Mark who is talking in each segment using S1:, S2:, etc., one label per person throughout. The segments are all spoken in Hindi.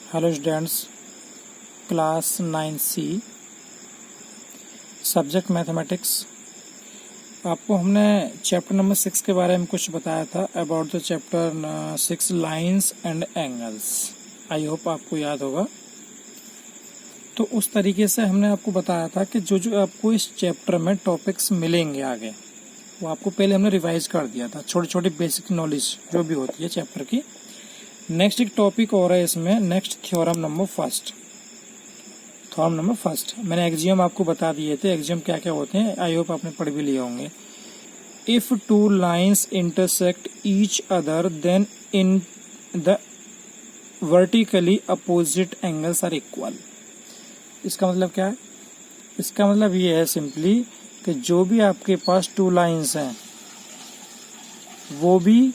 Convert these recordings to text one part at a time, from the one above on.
S1: Hello students, class 9C subject mathematics. आपको हमने चैप्टर नंबर 6 के बारे में कुछ बताया था about the chapter 6 lines and angles. I hope आपको याद होगा। तो उस तरीके से हमने आपको बताया था कि जो आपको इस चैप्टर में टॉपिक्स मिलेंगे आगे, वो आपको पहले हमने रिवाइज कर दिया था। छोटी छोटी बेसिक नॉलेज जो भी होती है चैप्टर की। नेक्स्ट एक टॉपिक और है इसमें, नेक्स्ट थ्योरम नंबर फर्स्ट। मैंने एक्सियम आपको बता दिए थे, एक्सियम क्या क्या होते हैं, आई होप आपने पढ़ भी लिए होंगे। If two lines intersect each other then in the vertically opposite angles are equal. इसका मतलब क्या है? इसका मतलब ये है सिंपली कि जो भी आपके पास टू लाइंस हैं वो भी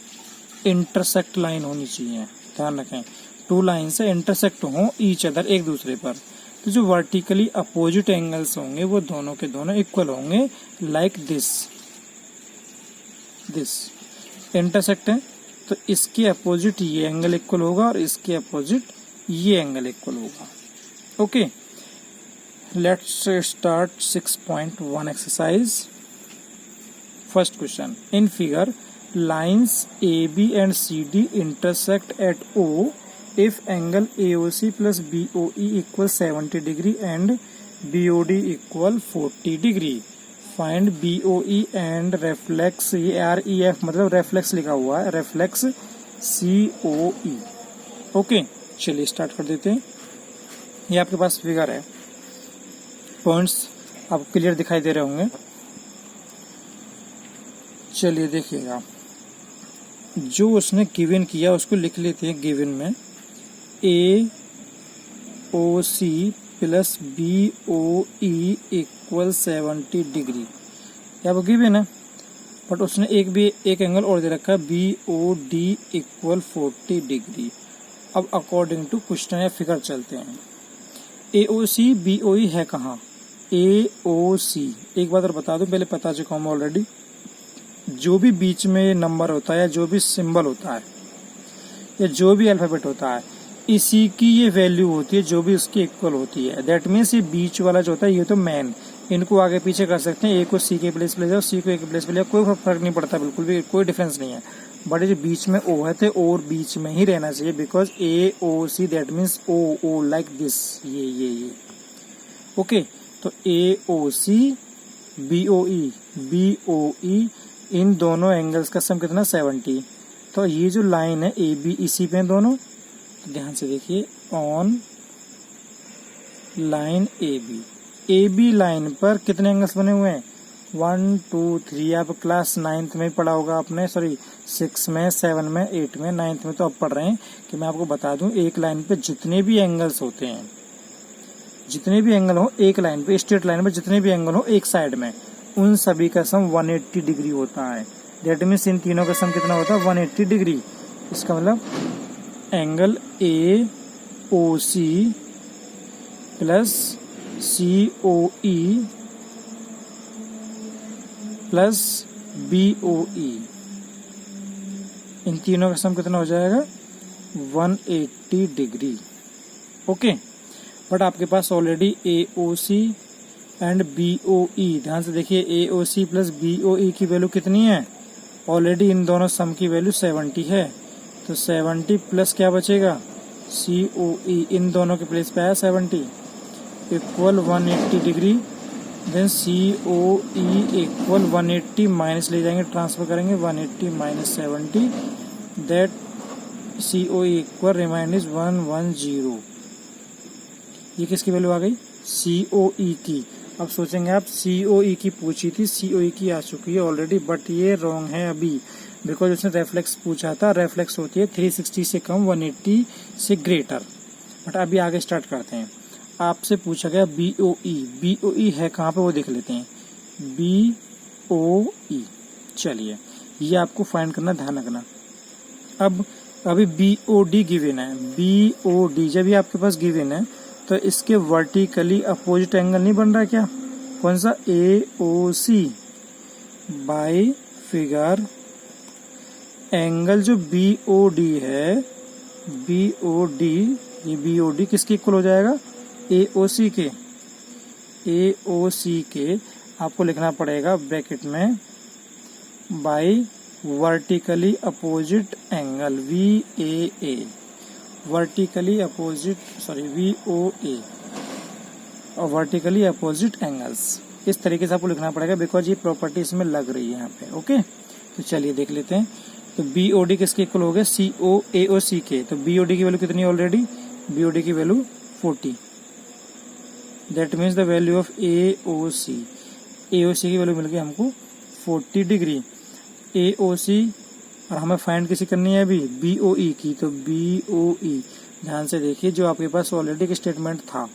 S1: इंटरसेक्ट लाइन होनी चाहिए। ध्यान रखें, टू लाइन से इंटरसेक्ट हो ईच अदर, एक दूसरे पर, तो जो वर्टिकली अपोजिट एंगल्स होंगे वो दोनों के दोनों इक्वल होंगे। लाइक दिस इंटरसेक्ट है तो इसके अपोजिट ये एंगल इक्वल होगा और इसके अपोजिट ये एंगल इक्वल होगा। Okay, let's start 6.1 exercise. First question, in figure lines AB and CD intersect at O if angle AOC plus BOE equals 70 degree and BOD equal 40 degree. Find BOE and reflex, ये REF मतलब reflex लिखा हुआ है, reflex COE। ओके, चलिए स्टार्ट कर देते हैं। ये आपके पास फिगर है, पॉइंट्स आपको क्लियर दिखाई दे रहे होंगे। चलिए देखिएगा, जो उसने गिवन किया उसको लिख लेते हैं। गिवन में AOC plus BOE equal 70 degree, या वो गिवन है, बट उसने एक एंगल और दे रखा है, BOD इक्वल 40 डिग्री। अब अकॉर्डिंग टू क्वेश्चन या फिगर चलते हैं। AOC BOE है कहाँ? AOC, एक बात और बता दूं, पहले बता चुका हूँ ऑलरेडी, जो भी बीच में नंबर होता है या जो भी सिंबल होता है या जो भी अल्फाबेट होता है, इसी की ये वैल्यू होती है जो भी उसकी इक्वल होती है। दैट मीन्स ये बीच वाला जो होता है ये तो मैन, इनको आगे पीछे कर सकते हैं। ए को सी के प्लेस पे ले जाओ, सी को ए के प्लेस पे ले जाओ, कोई फर्क नहीं पड़ता, बिल्कुल भी कोई डिफरेंस नहीं है। बट जो बीच में ओ है तो और बीच में ही रहना चाहिए, because AOC that means O like this, ये। ओके, तो AOC BOE इन दोनों एंगल्स का सम कितना? 70। तो ये जो लाइन है AB इसी पे दोनों, तो ध्यान से देखिए, ऑन लाइन AB लाइन पर कितने एंगल्स बने हुए हैं? 1 2 3। आप क्लास 9th में पढ़ा होगा आपने, सॉरी 6 में, 7 में, 8 में, 9th में तो अब पढ़ रहे हैं कि मैं आपको बता दूं, एक लाइन पे जितने भी एंगल्स होते हैं, जितने भी एंगल हो एक लाइन पे, स्ट्रेट लाइन पे जितने भी एंगल हो एक साइड में, उन सभी का सम 180 डिग्री होता है। दैट मीन्स इन तीनों का सम कितना होता है? 180 डिग्री। इसका मतलब angle AOC plus COE plus BOE, इन तीनों का सम कितना हो जाएगा? 180 डिग्री। ओके, बट आपके पास ऑलरेडी AOC एंड BOE, ध्यान से देखिए, AOC प्लस BOE की वैल्यू कितनी है? ऑलरेडी इन दोनों सम की वैल्यू 70 है, तो 70 प्लस क्या बचेगा? COE, इन दोनों के प्लेस पे आया 70, equal 180 degree. Then COE equal 180 minus ले जाएंगे, ट्रांसफर करेंगे, 180 minus 70, that COE equal remind is 110। ये किसकी वैल्यू आ गई? COE की। अब सोचेंगे आप, COE की पूछी थी, COE की आ चुकी है ऑलरेडी, बट ये रॉन्ग है अभी, बिकॉज उसने रेफ्लेक्स पूछा था। रेफ्लेक्स होती है 360 से कम, 180 से ग्रेटर। बट अभी आगे स्टार्ट करते हैं। आपसे पूछा गया BOE है कहाँ पे, वो देख लेते हैं। BOE, चलिए ये आपको फाइंड करना, ध्यान रखना। अब अभी BOD गिवन है, BOD जब ये आपके पास गिवन है तो इसके वर्टिकली अपोजिट एंगल नहीं बन रहा क्या? कौन सा? AOC बाय फिगर एंगल जो BOD है, BOD ये BOD किसके इक्वल हो जाएगा, AOC के। AOC के आपको लिखना पड़ेगा ब्रैकेट में by vertically opposite angle VAA, vertically opposite VOA और वर्टिकली अपोजिट एंगल्स। इस तरीके से आपको लिखना पड़ेगा बिकॉज ये प्रॉपर्टी इसमें लग रही है यहाँ पे। ओके, तो चलिए देख लेते हैं। तो BOD किसके इक्वल हो गया, AOC के। तो BOD की वैल्यू कितनी है ऑलरेडी, BOD की value 40। That means the value of AOC की वैल्यू मिल गई हमको 40 डिग्री। AOC और हमें फाइंड किसी करनी है अभी BOE की। तो BOE ध्यान से देखिए, जो आपके पास ऑलरेडी एक स्टेटमेंट था,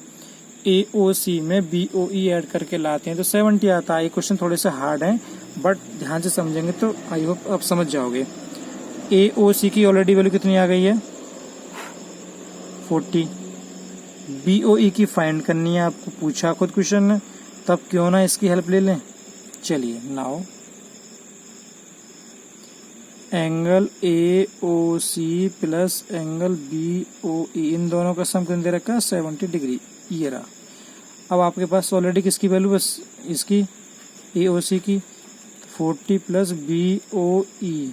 S1: AOC में BOE ऐड करके लाते हैं तो 70 आता है। ये क्वेश्चन थोड़े से हार्ड हैं बट ध्यान से समझेंगे तो आई होप आप समझ जाओगे। AOC की ऑलरेडी वैल्यू कितनी आ गई है, 40। BOE की फाइंड करनी है, आपको पूछा खुद क्वेश्चन ने, तब क्यों ना इसकी हेल्प ले लें। चलिए now angle AOC plus angle BOE, इन दोनों का सम कितने दे रखा है, 70 डिग्री। ये रहा। अब आपके पास ऑलरेडी किसकी वैल्यू, बस इसकी AOC की 40 plus BOE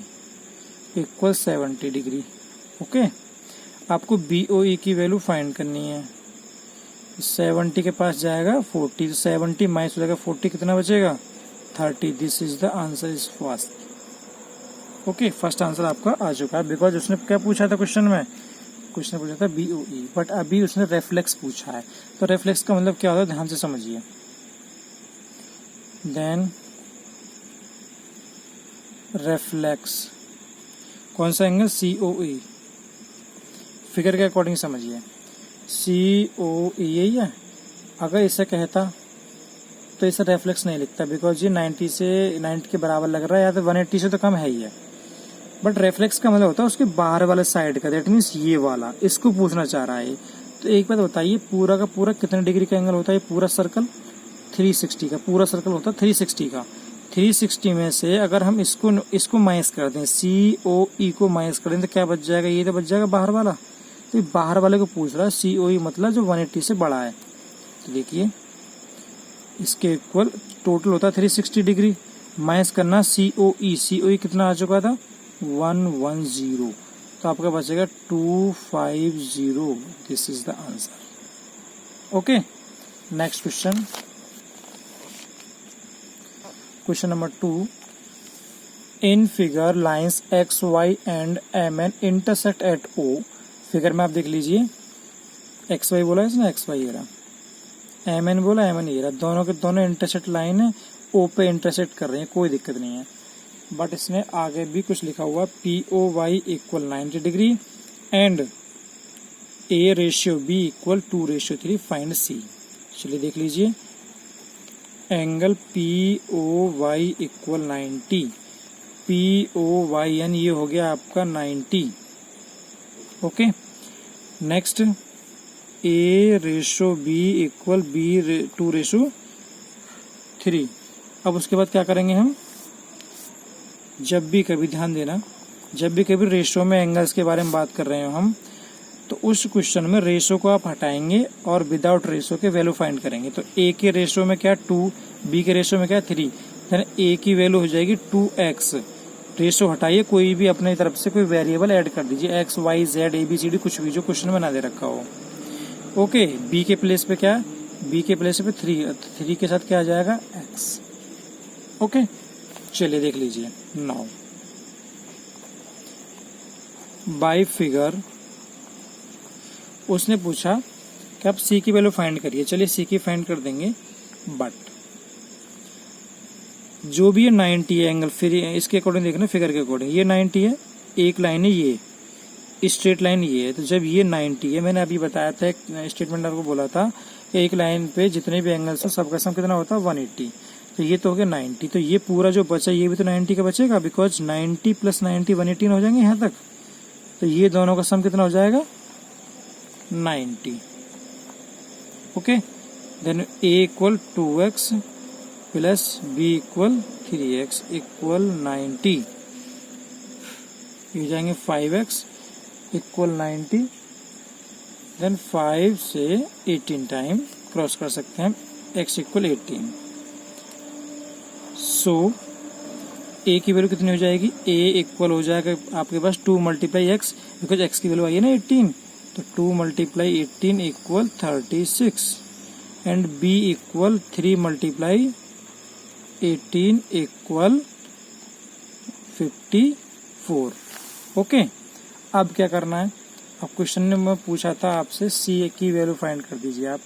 S1: equal 70 degree. Okay, आपको BOE की वैल्यू फाइंड करनी है। 70 के पास जाएगा 40, तो 70 माइनस हो जाएगा 40, कितना बचेगा, 30। This is the answer is first. Okay, first answer आपका आ चुका है बिकॉज उसने क्या पूछा था क्वेश्चन में, क्वेश्चन पूछा था BOE, बट अभी उसने रेफ्लेक्स पूछा है। तो रेफ्लेक्स का मतलब क्या होता है, ध्यान से समझिए। देन रेफ्लेक्स कौन सा एंगल, COE। फिगर के अकॉर्डिंग समझिए, COE यही है। अगर इसे कहता तो इसे रेफ्लेक्स नहीं लिखता बिकॉज ये 90 के बराबर लग रहा है, या तो 180 से तो कम है ही है। बट रेफ्लेक्स का मतलब होता है उसके बाहर वाले साइड का, दैट मीन्स ये वाला, इसको पूछना चाह रहा है। तो एक बात बताइए, पूरा का पूरा कितने डिग्री का एंगल होता है, पूरा सर्कल 360 का, पूरा सर्कल होता है 360 का। 360 में से अगर हम इसको माइनस कर दें, COE को माइनस कर दें तो क्या बच जाएगा, ये तो बच जाएगा बाहर वाला। तो ये बाहर वाले को पूछ रहा है, COE मतलब जो 180 से बड़ा है। तो देखिए इसके इक्वल टोटल होता है 360 डिग्री, माइनस करना COE कितना आ चुका था, 110। तो आपका बचेगा 250। This is the answer. Okay, next question, question number 2। In figure lines XY and MN intersect at O। Figure में आप देख लीजिए, XY बोला है इसने, XY ये रहा, MN बोला, MN ये रहा, दोनों के दोनों इंटरसेक्ट लाइन है, O पे इंटरसेक्ट कर रहे हैं, कोई दिक्कत नहीं है। बट इसने आगे भी कुछ लिखा हुआ, POY equal 90 degree and A/B equal 2/3, find C। चलिए देख लीजिए, एंगल POY इक्वल 90, POY यानी ये हो गया आपका 90। Okay, next A/B equal B/2/3। अब उसके बाद क्या करेंगे हम, जब भी कभी ध्यान देना, जब भी कभी रेशो में एंगल्स के बारे में बात कर रहे हो हम, तो उस क्वेश्चन में रेशो को आप हटाएंगे और विदाउट रेशो के वैल्यू फाइंड करेंगे। तो A के रेशो में क्या 2, B के रेशो में क्या 3, यानी A की वैल्यू हो जाएगी 2x। रेशो हटाइए, कोई भी अपने तरफ से कोई वेरिएबल ऐड कर दीजिए, X Y Z ABCD कुछ भी जो क्वेश्चन में ना दे रखा हो। ओके, B के प्लेस पे क्या है, B के प्लेस पे 3 के साथ क्या आ जाएगा, x। ओके, चलिए देख लीजिए। नाउ बाय फिगर उसने पूछा कि आप C की वैल्यू फाइंड करिए। चलिए C की फाइंड कर देंगे, बट जो भी है 90 है एंगल, फिर इसके अकॉर्डिंग देखना, फिगर के अकॉर्डिंग ये 90 है, एक लाइन है ये, स्ट्रेट लाइन ये है। तो जब ये 90 है, मैंने अभी बताया था, एक स्टेटमेंट आपको बोला था, एक लाइन पे जितने भी एंगल्स हो सबका सम कितना होता है, 180। तो ये तो हो गया 90। तो ये पूरा जो बचा ये भी तो 90 का बचेगा, बिकॉज 90 + 90 180 हो जाएंगे यहाँ तक। तो ये दोनों का सम कितना हो जाएगा, 90। Okay, then A equal 2x plus B equal 3x equal 90। ये हो जाएंगे 5x इक्वल 90 देन 5 से 18 टाइम क्रॉस कर सकते हैं x इक्वल 18। सो a की वैल्यू कितनी हो जाएगी, a इक्वल हो जाएगा आपके पास 2 मल्टीप्लाई x, बिकॉज x की वैल्यू आई है ना 18, तो 2 multiply 18 equal 36 and b equal 3 multiply 18 equal 54। Okay, अब क्या करना है, अब क्वेश्चन ने मैं पूछा था आपसे c की वैल्यू फाइंड कर दीजिए। आप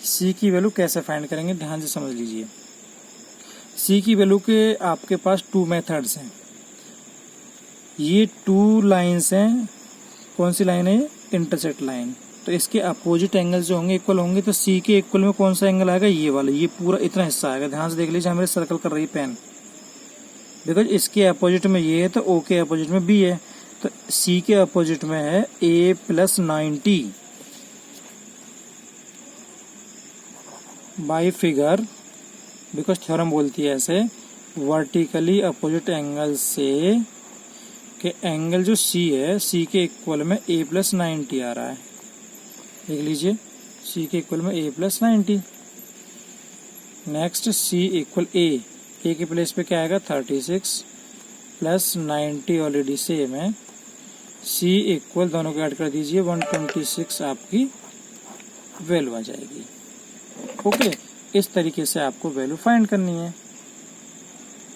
S1: c की वैल्यू कैसे फाइंड करेंगे, ध्यान से समझ लीजिए। c की वैल्यू के आपके पास 2 मेथड्स हैं। ये 2 लाइंस हैं, कौन सी लाइन है, इंटरसेक्ट लाइन, तो इसके अपोजिट एंगल जो होंगे इक्वल होंगे, तो c के इक्वल में कौन सा एंगल आएगा, ये वाला, ये पूरा इतना हिस्सा आएगा। ध्यान से देख लीजिए, हमारे सर्कल कर रही है पेन, बिकॉज इसके अपोजिट में ये है तो o के अपोजिट में b है, तो c के अपोजिट में है a plus 90 by figure, because theorem बोलती है ऐसे, वर्टिकली अपोजिट एंगल से के एंगल जो c है, c के इक्वल में a प्लस 90 आ रहा है। देख लीजिए, c के इक्वल में a plus 90। Next c equal a के प्लेस पे क्या आएगा, 36 प्लस 90 ऑलरेडी सेम है। c इक्वल, दोनों को ऐड कर दीजिए, 126 आपकी वैल्यू आ जाएगी। ओके, इस तरीके से आपको वैल्यू फाइंड करनी है।